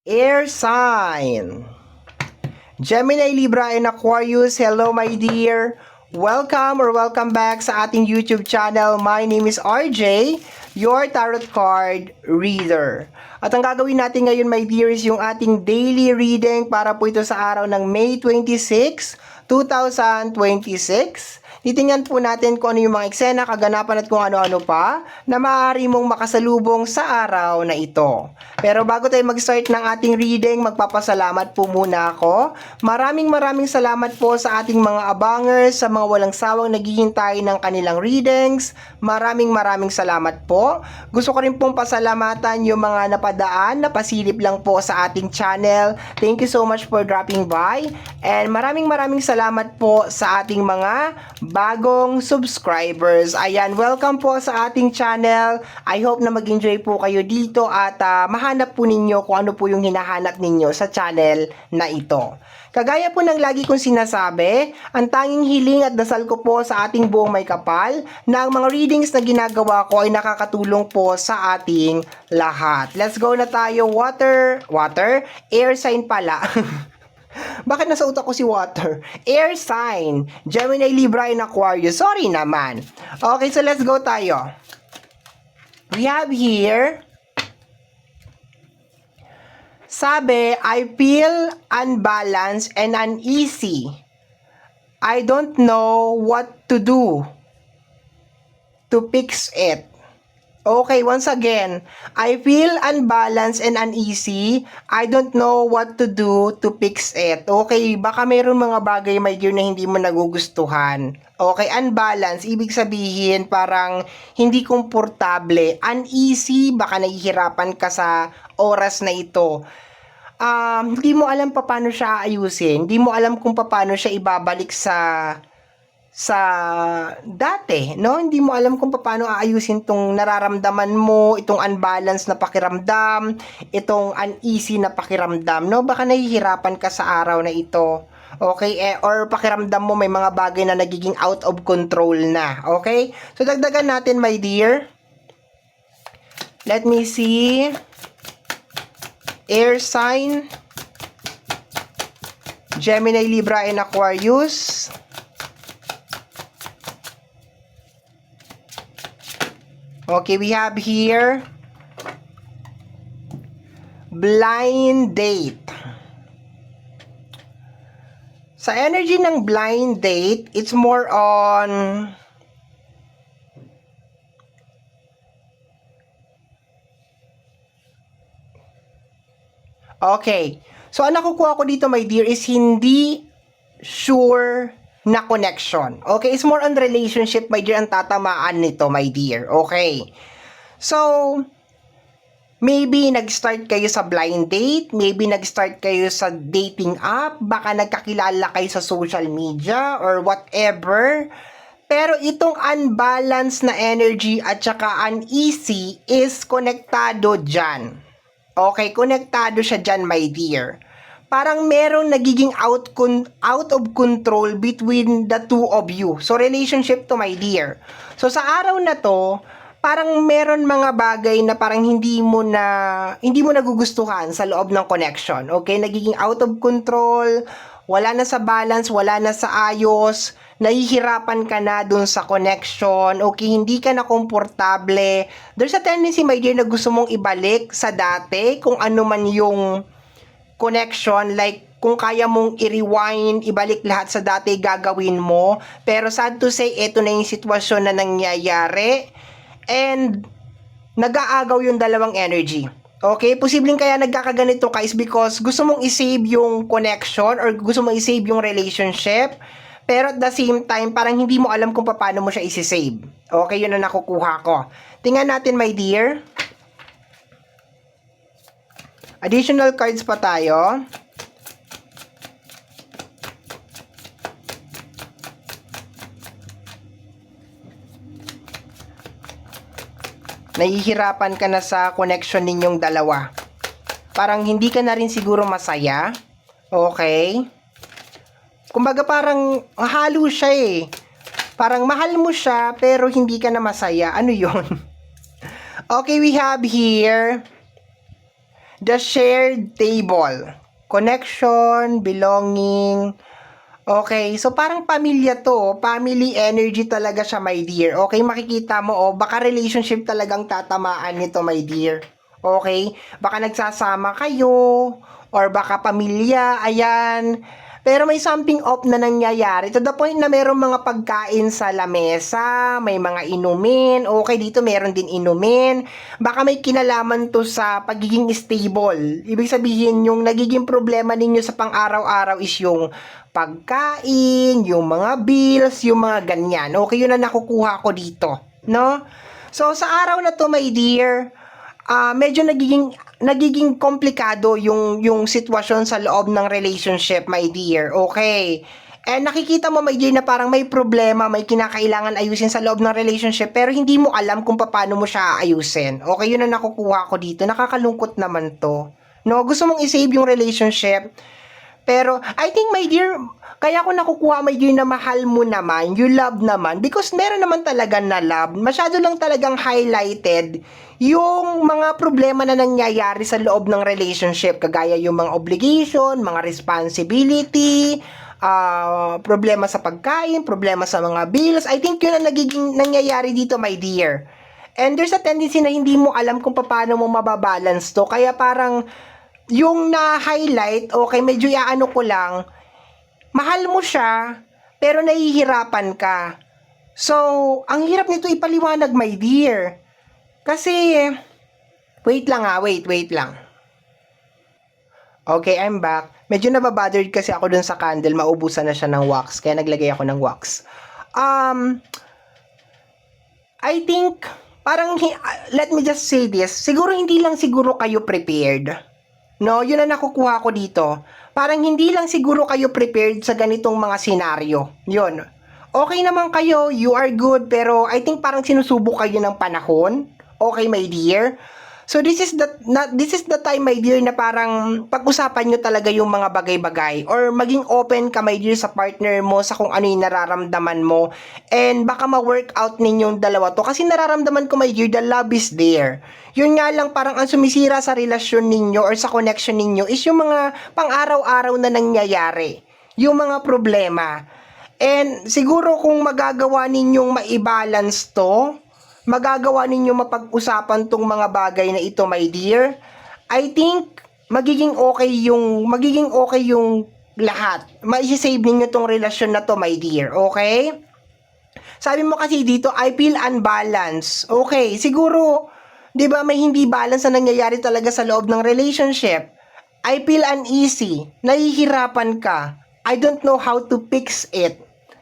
Air sign. Gemini, Libra, and Aquarius, hello my dear. Welcome back sa ating YouTube channel. My name is RJ, your tarot card reader. At ang gagawin natin ngayon my dear is yung ating daily reading para po ito sa araw ng May 26, 2026. Titingnan po natin kung ano yung mga eksena, kaganapan at kung ano-ano pa na maaari mong makasalubong sa araw na ito. Pero bago tayo mag-start ng ating reading, magpapasalamat po muna ako. Maraming salamat po sa ating mga abangers, sa mga walang sawang naghihintay ng kanilang readings. Maraming salamat po. Gusto ko rin pong pasalamatan yung mga napadaan, napasilip lang po sa ating channel. Thank you so much for dropping by. And maraming salamat po sa ating mga bagong subscribers. Ayan, welcome po sa ating channel. I hope na mag-enjoy po kayo dito at mahanap po ninyo kung ano po yung hinahanap ninyo sa channel na ito. Kagaya po ng lagi kong sinasabi, ang tanging hiling at dasal ko po sa ating buong may kapal na ang mga readings na ginagawa ko ay nakakatulong po sa ating lahat. Let's go na tayo. Water, air sign pala. Bakit nasa utak ko si water? Air sign. Gemini, Libra, and Aquarius. Sorry naman. Okay, so let's go tayo. We have here, sabi, I feel unbalanced and uneasy. I don't know what to do to fix it. Okay, once again, I feel unbalanced and uneasy. I don't know what to do to fix it. Okay, baka mayroon mga bagay my dear na hindi mo nagugustuhan. Okay, unbalanced, ibig sabihin parang hindi komportable. Uneasy, baka nahihirapan ka sa oras na ito. Hindi mo alam paano siya ayusin. Hindi mo alam kung paano siya ibabalik sa dati, no? Hindi mo alam kung paano aayusin itong nararamdaman mo, itong unbalanced na pakiramdam, itong uneasy na pakiramdam, no? Baka nahihirapan ka sa araw na ito. Okay? Or pakiramdam mo may mga bagay na nagiging out of control na. Okay? So, dagdagan natin, my dear. Let me see. Air sign. Gemini, Libra, and Aquarius. Okay, we have here blind date. Sa energy ng blind date, it's more on okay. So, ang nakukuha ko dito, my dear, is hindi sure na connection. Okay? It's more on relationship, my dear, ang tatamaan nito, my dear. Okay? So, maybe nag-start kayo sa blind date, maybe nag-start kayo sa dating app, baka nagkakilala kayo sa social media or whatever. Pero itong unbalanced na energy at saka uneasy is konektado dyan. Okay, konektado siya dyan, my dear. Parang merong nagiging out of control between the two of you. So, relationship to, my dear. So, sa araw na to, parang meron mga bagay na parang hindi mo nagugustuhan sa loob ng connection. Okay? Nagiging out of control, wala na sa balance, wala na sa ayos, nahihirapan ka na dun sa connection, okay, hindi ka na komportable. There's a tendency, my dear, na gusto mong ibalik sa dati kung ano man yung connection, like kung kaya mong i-rewind, ibalik lahat sa dati, gagawin mo. Pero sad to say, ito na yung sitwasyon na nangyayari and nag-aagaw yung dalawang energy. Okay? Posibleng kaya nagkakaganito ka is because gusto mong i-save yung connection or gusto mong i-save yung relationship, pero at the same time, parang hindi mo alam kung paano mo siya i-save. Okay? Yun ang nakukuha ko. Tingnan natin, my dear. Additional cards pa tayo. Nahihirapan ka na sa connection ninyong dalawa. Parang hindi ka na rin siguro masaya. Okay? Kumbaga parang halo siya eh. Parang mahal mo siya pero hindi ka na masaya. Ano yon? Okay, we have here The shared table. Connection, belonging. Okay, so parang pamilya to, family energy talaga siya, my dear. Okay, makikita mo, baka relationship talagang tatamaan nito, my dear. Okay, baka nagsasama kayo, or baka pamilya, ayan. Pero may something off na nangyayari. To the point na merong mga pagkain sa lamesa, may mga inumin. Okay, dito meron din inumin. Baka may kinalaman to sa pagiging stable. Ibig sabihin, yung nagiging problema ninyo sa pang-araw-araw is yung pagkain, yung mga bills, yung mga ganyan. Okay, yun na nakukuha ko dito. No? So, sa araw na to, my dear, medyo nagiging komplikado yung sitwasyon sa loob ng relationship, my dear. Okay. And nakikita mo, my dear, na parang may problema, may kinakailangan ayusin sa loob ng relationship, pero hindi mo alam kung paano mo siya ayusin. Okay, yun ang nakukuha ko dito. Nakakalungkot naman to. No, gusto mong i-save yung relationship, pero I think, my dear, kaya ko nakukuha, my dear, na mahal mo naman, you love naman, because meron naman talaga na love. Masyado lang talagang highlighted yung mga problema na nangyayari sa loob ng relationship, kagaya yung mga obligation, mga responsibility, problema sa pagkain, problema sa mga bills. I think yun ang nagiging nangyayari dito, my dear. And there's a tendency na hindi mo alam kung paano mo mababalance to, kaya parang yung na-highlight, okay, medyo iaano ko lang, mahal mo siya, pero nahihirapan ka. So, ang hirap nito ipaliwanag, my dear. Kasi, wait lang. Okay, I'm back. Medyo nababothered kasi ako dun sa candle, maubusan na siya ng wax, kaya naglagay ako ng wax. I think, parang, let me just say this, siguro hindi lang siguro kayo prepared. No, yun ang nakukuha ko dito. Parang hindi lang siguro kayo prepared sa ganitong mga senaryo. Yun. Okay naman kayo, you are good, pero I think parang sinusubok kayo ng panahon. Okay, my dear? So this is the time, my dear, na parang pag-usapan nyo talaga yung mga bagay-bagay, or maging open ka, my dear, sa partner mo, sa kung ano yung nararamdaman mo, and baka ma-work out ninyong dalawa to, kasi nararamdaman ko, my dear, the love is there. Yun nga lang, parang ang sumisira sa relasyon ninyo or sa connection ninyo is yung mga pang-araw-araw na nangyayari, yung mga problema. And siguro kung magagawa ninyong ma-balance to, magagawa ninyo mapag-usapan tong mga bagay na ito, my dear, I think magiging okay yung lahat. Ma-save ninyo tong relasyon na to, my dear, okay? Sabi mo kasi dito, I feel unbalanced. Okay, siguro, 'di ba, may hindi balance na nangyayari talaga sa loob ng relationship. I feel uneasy. Nahihirapan ka. I don't know how to fix it.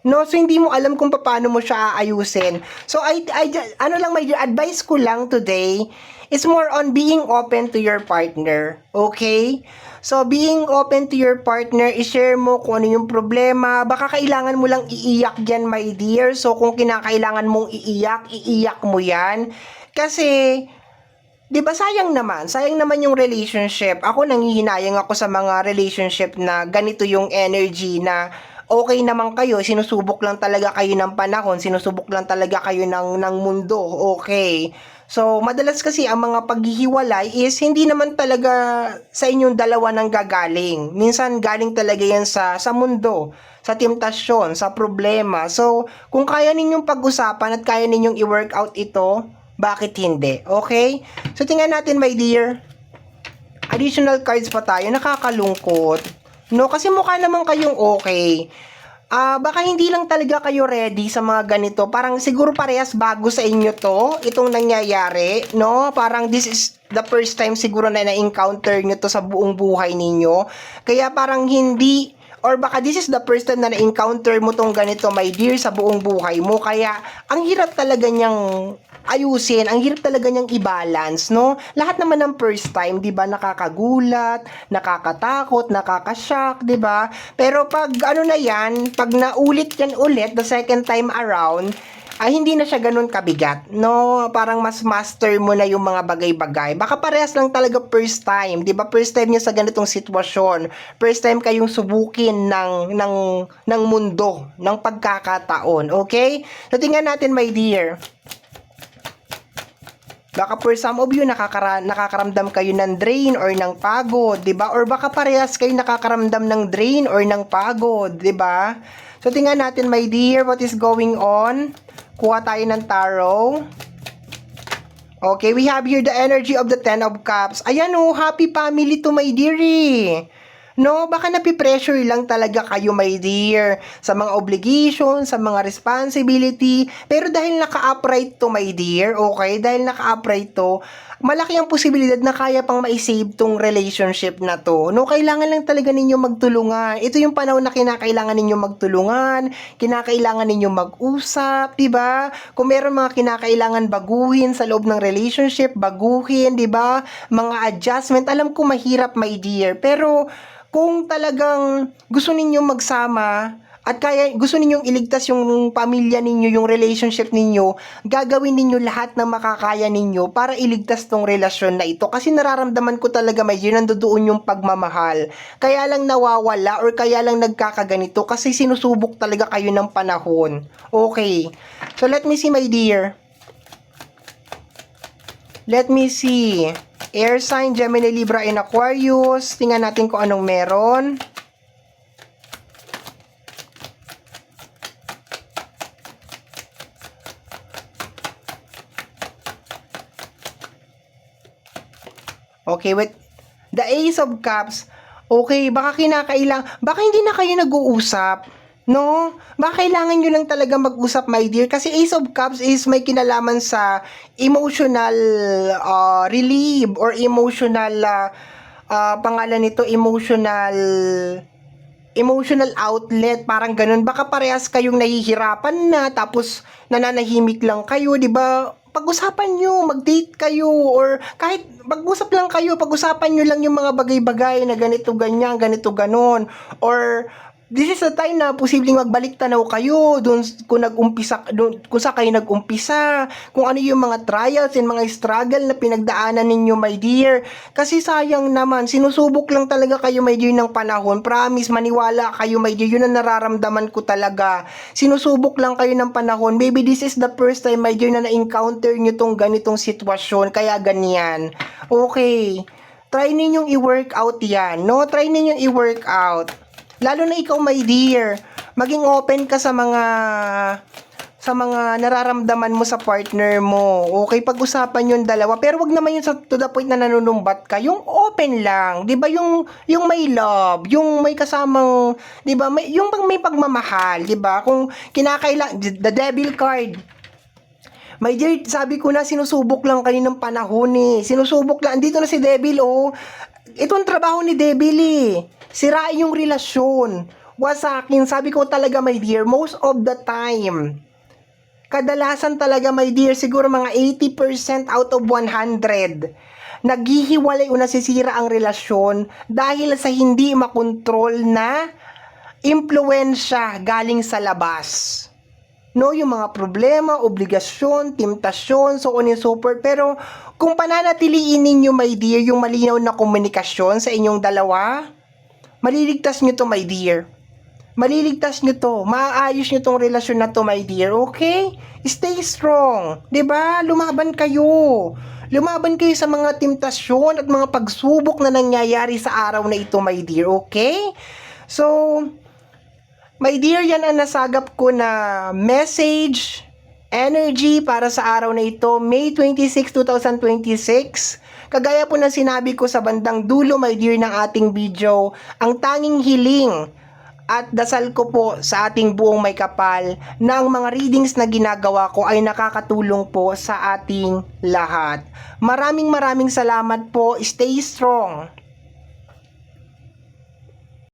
No, so hindi mo alam kung paano mo siya aayusin. So ano lang, my dear, advice ko lang today is more on being open to your partner. Okay? So being open to your partner, i-share mo kung ano yung problema. Baka kailangan mo lang iiyak diyan, my dear. So kung kinakailangan mong iiyak mo 'yan. Kasi 'di ba, sayang naman yung relationship. Ako nanghihinayang ako sa mga relationship na ganito yung energy, na okay naman kayo, sinusubok lang talaga kayo ng panahon, sinusubok lang talaga kayo ng mundo, okay. So, madalas kasi ang mga paghihiwalay is hindi naman talaga sa inyong dalawa nang gagaling. Minsan galing talaga yan sa mundo, sa temptasyon, sa problema. So, kung kaya ninyong pag-usapan at kaya ninyong i-work out ito, bakit hindi? Okay? So, tingnan natin, my dear. Additional cards pa tayo. Nakakalungkot. No, kasi mukha naman kayong okay. Baka hindi lang talaga kayo ready sa mga ganito. Parang siguro parehas bago sa inyo to, itong nangyayari, no? Parang this is the first time siguro na na-encounter nyo to sa buong buhay ninyo. Kaya parang hindi, or baka this is the first time na na-encounter mo tong ganito, my dear, sa buong buhay mo. Kaya ang hirap talaga niyang ayusin, ang hirap talaga niyang i-balance, no? Lahat naman ng first time, 'di ba, nakakagulat, nakakatakot, nakaka-shock, 'di ba? Pero pag ano na 'yan, pag naulit yan ulit the second time around, hindi na siya ganun kabigat, no? Parang mas master mo na yung mga bagay-bagay. Baka parehas lang talaga first time, 'di ba? First time niya sa ganitong sitwasyon. First time kayong subukin ng mundo, ng pagkakataon, okay? So tingnan natin, my dear. Baka for some of you, nakakaramdam kayo ng drain or ng pagod, di ba? Or baka parehas kayo nakakaramdam ng drain or ng pagod, di ba? So, tingnan natin, my dear, what is going on. Kuha tayo ng tarot. Okay, we have here the energy of the Ten of Cups. Ayan oh, happy family to, my dear eh. No, baka napipressure lang talaga kayo, my dear, sa mga obligation, sa mga responsibility. Pero dahil naka-upright to, my dear, okay, dahil naka-upright to, malaki ang posibilidad na kaya pang ma-save tong relationship na to. No, kailangan lang talaga ninyo magtulungan. Ito yung panahon na kinakailangan ninyo magtulungan, kinakailangan ninyo mag-usap, 'di ba? Kung meron mga kinakailangan baguhin sa loob ng relationship, baguhin, 'di ba? Mga adjustment, alam ko mahirap, my dear, pero kung talagang gusto ninyo magsama at kaya gusto ninyong iligtas yung pamilya ninyo, yung relationship ninyo, gagawin ninyo lahat ng makakaya ninyo para iligtas tong relasyon na ito. Kasi nararamdaman ko talaga, my dear, nandoon yung pagmamahal. Kaya lang nawawala or kaya lang nagkakaganito kasi sinusubok talaga kayo ng panahon. Okay. So let me see, my dear. Let me see. Air sign, Gemini, Libra, and Aquarius. Tingnan natin kung anong meron. Okay, with the Ace of Cups. Okay, baka baka hindi na kayo nag-uusap. No? Baka kailangan nyo lang talaga mag-usap, my dear. Kasi Ace of Cups is may kinalaman sa emotional relief or emotional, pangalan nito, emotional outlet, parang ganun. Baka parehas kayong nahihirapan na, tapos nananahimik lang kayo, di ba? Pag-usapan nyo, mag-date kayo, or kahit mag-usap lang kayo, pag-usapan nyo lang yung mga bagay-bagay na ganito, ganyan, ganito, ganon. Or this is the time na posibleng magbalik tanaw kayo doon kung sa kayo nag-umpisa, kung ano yung mga trials and mga struggle na pinagdaanan ninyo, my dear. Kasi sayang naman, sinusubok lang talaga kayo, my dear, ng panahon. Promise, maniwala kayo, my dear, yun ang nararamdaman ko talaga. Sinusubok lang kayo ng panahon. Maybe this is the first time, my dear, na na-encounter nyo tong ganitong sitwasyon, kaya ganyan. Okay, try ninyong i-work out yan, no? Try ninyong i-work out. Lalo na ikaw, my dear, maging open ka sa mga nararamdaman mo sa partner mo. Okay, pag-usapan yung dalawa. Pero wag naman yung to the point na nanunumbat ka. Yung open lang, 'di ba? Yung may love, yung may kasamang, 'di ba? Yung may pagmamahal, 'di ba? Kung the devil card. My dear, sabi ko na, sinusubok lang kayo ng panahon eh. Sinusubok lang. Dito na si Devil, oh. Itong trabaho ni Devil eh. Sirain yung relasyon. Wasakin, sabi ko talaga, my dear, most of the time, kadalasan talaga, my dear, siguro mga 80% out of 100, naghihiwalay o nasisira ang relasyon dahil sa hindi makontrol na impluwensya galing sa labas. No, yung mga problema, obligasyon, temptasyon, so on and so forth. Pero kung pananatiliin ninyo, my dear, yung malinaw na komunikasyon sa inyong dalawa, maliligtas nyo to, my dear. Maliligtas nyo to. Maaayos nyo tong relasyon na to, my dear. Okay? Stay strong. 'Di ba? Lumaban kayo. Lumaban kayo sa mga temptasyon at mga pagsubok na nangyayari sa araw na ito, my dear. Okay? So, my dear, yan ang nasagap ko na message, energy para sa araw na ito, May 26, 2026. Kagaya po ng sinabi ko sa bandang dulo, my dear, ng ating video, ang tanging hiling at dasal ko po sa ating buong may kapal na ang mga readings na ginagawa ko ay nakakatulong po sa ating lahat. Maraming salamat po. Stay strong.